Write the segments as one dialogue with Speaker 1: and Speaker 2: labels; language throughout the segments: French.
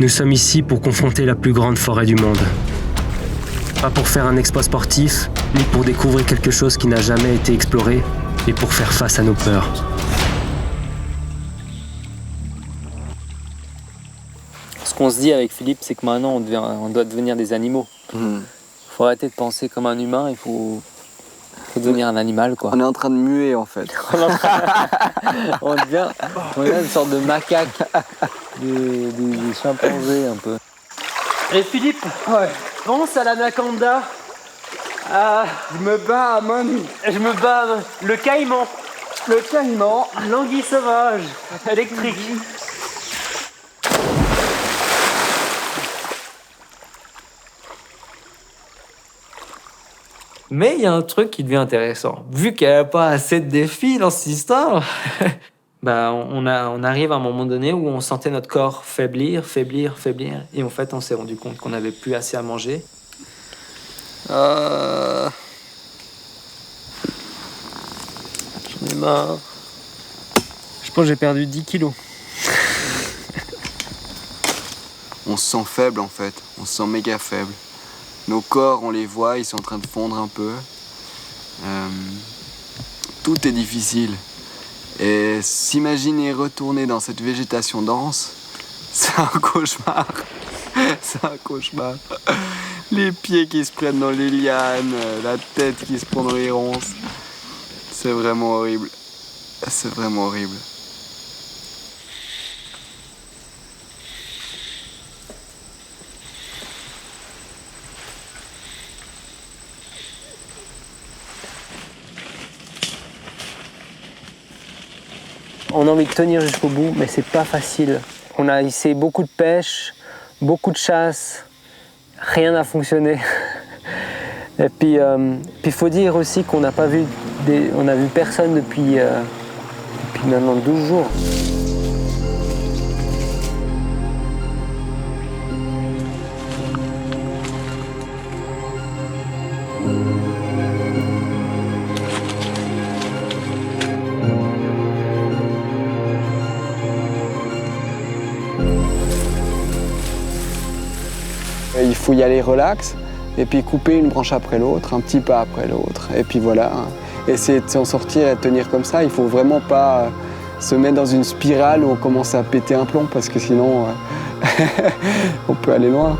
Speaker 1: Nous sommes ici pour confronter la plus grande forêt du monde. Pas pour faire un exploit sportif, ni pour découvrir quelque chose qui n'a jamais été exploré, mais pour faire face à nos peurs.
Speaker 2: Ce qu'on se dit avec Philippe, c'est que maintenant on doit devenir des animaux. Il faut arrêter de penser comme un humain, il faut devenir un animal, quoi.
Speaker 3: On est en train de muer en fait.
Speaker 2: on devient une sorte de macaque, des chimpanzés un peu.
Speaker 4: Et Philippe, pense à l'anaconda.
Speaker 3: Je me bats à main nue.
Speaker 4: Je me bats le caïman.
Speaker 3: Le caïman.
Speaker 4: L'anguille sauvage, électrique.
Speaker 5: Mais il y a un truc qui devient intéressant. Vu qu'il n'y a pas assez de défis dans cette histoire, on arrive à un moment donné où on sentait notre corps faiblir. Et en fait, on s'est rendu compte qu'on n'avait plus assez à manger.
Speaker 3: J'en ai marre.
Speaker 4: Je pense que j'ai perdu 10 kilos.
Speaker 3: On se sent faible en fait. On se sent méga faible. Nos corps, on les voit, ils sont en train de fondre un peu. Tout est difficile. Et s'imaginer retourner dans cette végétation dense, c'est un cauchemar. C'est un cauchemar. Les pieds qui se prennent dans les lianes, la tête qui se prend dans les ronces. C'est vraiment horrible. C'est vraiment horrible.
Speaker 4: On a envie de tenir jusqu'au bout, mais c'est pas facile. On a essayé beaucoup de pêche, beaucoup de chasse, rien n'a fonctionné. Et puis faut dire aussi qu'on n'a pas vu, on a vu personne depuis maintenant 12 jours.
Speaker 3: Il faut y aller relax, et puis couper une branche après l'autre, un petit pas après l'autre. Et puis voilà, essayer de s'en sortir et de tenir comme ça. Il ne faut vraiment pas se mettre dans une spirale où on commence à péter un plomb, parce que sinon, on peut aller loin.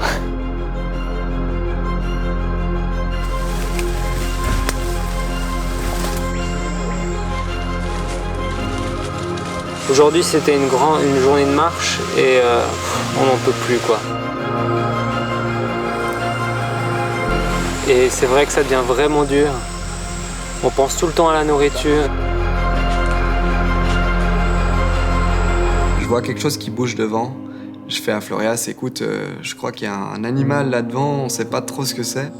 Speaker 4: Aujourd'hui, c'était une journée de marche et on n'en peut plus, quoi. Et c'est vrai que ça devient vraiment dur. On pense tout le temps à la nourriture.
Speaker 3: Je vois quelque chose qui bouge devant. Je fais à Florias, écoute, je crois qu'il y a un animal là-devant, on sait pas trop ce que c'est.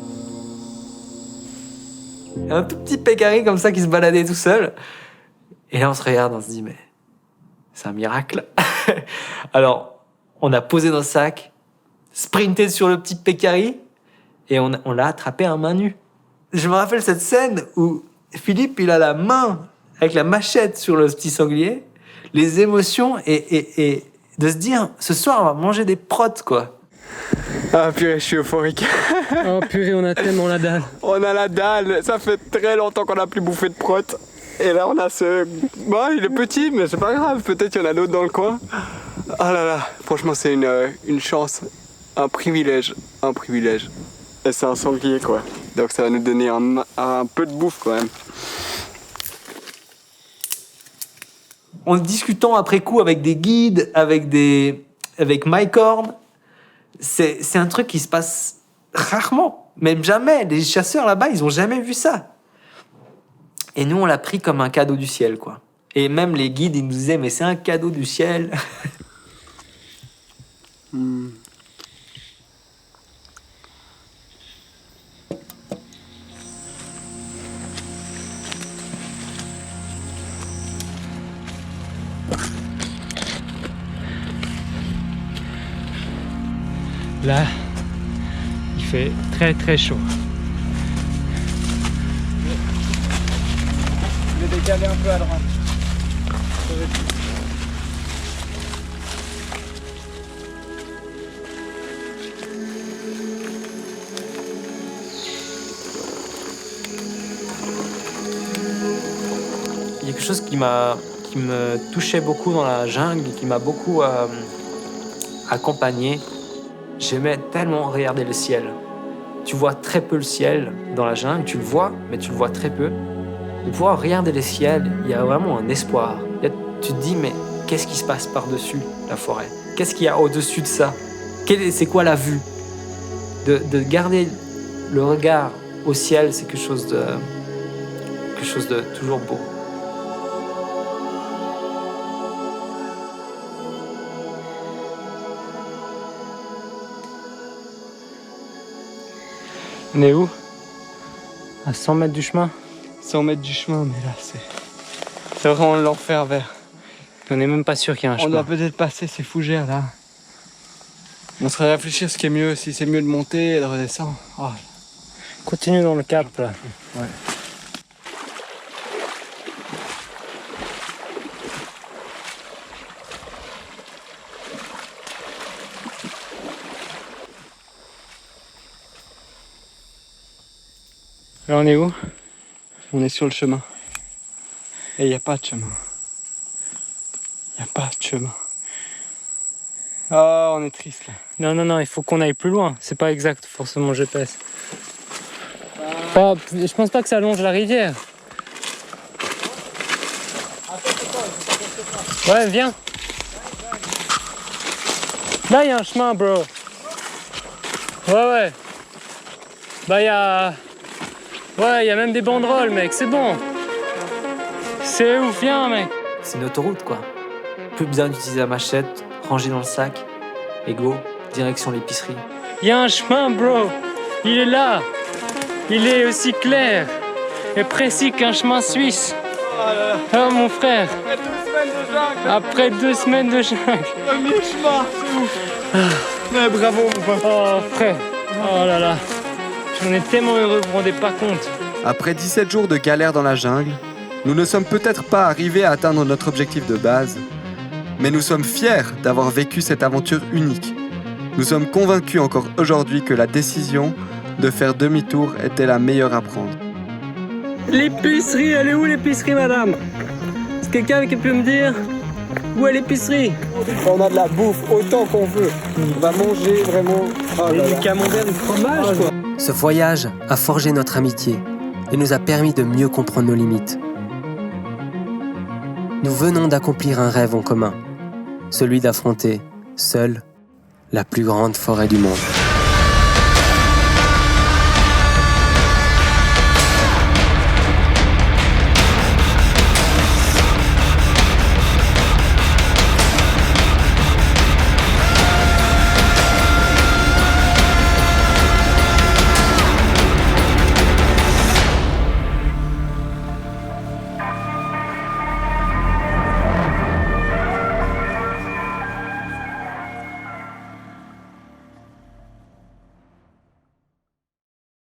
Speaker 5: Il y a un tout petit pécari comme ça qui se baladait tout seul. Et là, on se regarde, on se dit, mais c'est un miracle. Alors, on a posé nos sacs, sprinté sur le petit pécari, et on l'a attrapé à main nue. Je me rappelle cette scène où Philippe, il a la main avec la machette sur le petit sanglier, les émotions et de se dire, ce soir, on va manger des protes, quoi.
Speaker 3: Ah purée, je suis euphorique.
Speaker 4: Oh purée, on a tellement la dalle.
Speaker 3: On a la dalle, ça fait très longtemps qu'on n'a plus bouffé de protes. Et là, on a ce... Bon, il est petit, mais c'est pas grave, peut-être qu'il y en a d'autres dans le coin. Ah là là, franchement, c'est une chance, un privilège. Et c'est un sanglier, quoi. Donc ça va nous donner un peu de bouffe, quand même.
Speaker 5: En discutant après coup avec des guides, avec Mike Horn, c'est un truc qui se passe rarement, même jamais. Les chasseurs là-bas, ils ont jamais vu ça. Et nous, on l'a pris comme un cadeau du ciel, quoi. Et même les guides, ils nous disaient, mais c'est un cadeau du ciel.
Speaker 1: Là, il fait très très chaud.
Speaker 3: Je vais décaler un peu à droite.
Speaker 5: chose qui me touchait beaucoup dans la jungle et qui m'a beaucoup accompagné. J'aimais tellement regarder le ciel. Tu vois très peu le ciel dans la jungle, tu le vois, mais tu le vois très peu. De pouvoir regarder le ciel, il y a vraiment un espoir. Tu te dis, mais qu'est-ce qui se passe par-dessus la forêt? Qu'est-ce qu'il y a au-dessus de ça? C'est quoi la vue? De garder le regard au ciel, c'est quelque chose de toujours beau.
Speaker 4: On est où? À 100 mètres du chemin?
Speaker 3: 100 mètres du chemin, mais là, c'est vraiment l'enfer vert.
Speaker 4: On n'est même pas sûr qu'il y a un
Speaker 3: On
Speaker 4: chemin.
Speaker 3: doit peut-être passer ces fougères là. On serait réfléchir ce qui est mieux, si c'est mieux de monter et de redescendre. Oh.
Speaker 4: Continue dans le cap là.
Speaker 3: Ouais.
Speaker 4: Là on est où?
Speaker 3: On est sur le chemin. Et il n'y a pas de chemin. Il n'y a pas de chemin. Ah, on est triste là.
Speaker 4: Non, il faut qu'on aille plus loin. C'est pas exact forcément GPS. Je pense pas que ça longe la rivière. Ouais, viens. Là, il y a un chemin, bro. Ouais. Bah, il y a... Ouais, il y a même des banderoles, mec. C'est bon. C'est ouf, viens, mec.
Speaker 5: C'est une autoroute, quoi. Plus besoin d'utiliser la machette, ranger dans le sac, et go, direction l'épicerie.
Speaker 4: Il y a un chemin, bro. Il est là. Il est aussi clair et précis qu'un chemin suisse. Oh, mon frère. Après 2 semaines de jungle.
Speaker 3: Un mi-chemin, c'est ouf. Ouais, bravo, mon pote.
Speaker 4: Oh, frère. Oh là là. J'en ai tellement heureux, vous vous rendez pas compte.
Speaker 3: Après 17 jours de galère dans la jungle, nous ne sommes peut-être pas arrivés à atteindre notre objectif de base, mais nous sommes fiers d'avoir vécu cette aventure unique. Nous sommes convaincus encore aujourd'hui que la décision de faire demi-tour était la meilleure à prendre.
Speaker 4: L'épicerie, elle est où l'épicerie, madame? Est-ce quelqu'un qui peut me dire où est l'épicerie?
Speaker 3: On a de la bouffe autant qu'on veut. On va manger vraiment.
Speaker 4: Du camembert, du fromage, quoi.
Speaker 1: Ce voyage a forgé notre amitié et nous a permis de mieux comprendre nos limites. Nous venons d'accomplir un rêve en commun, celui d'affronter, seul, la plus grande forêt du monde.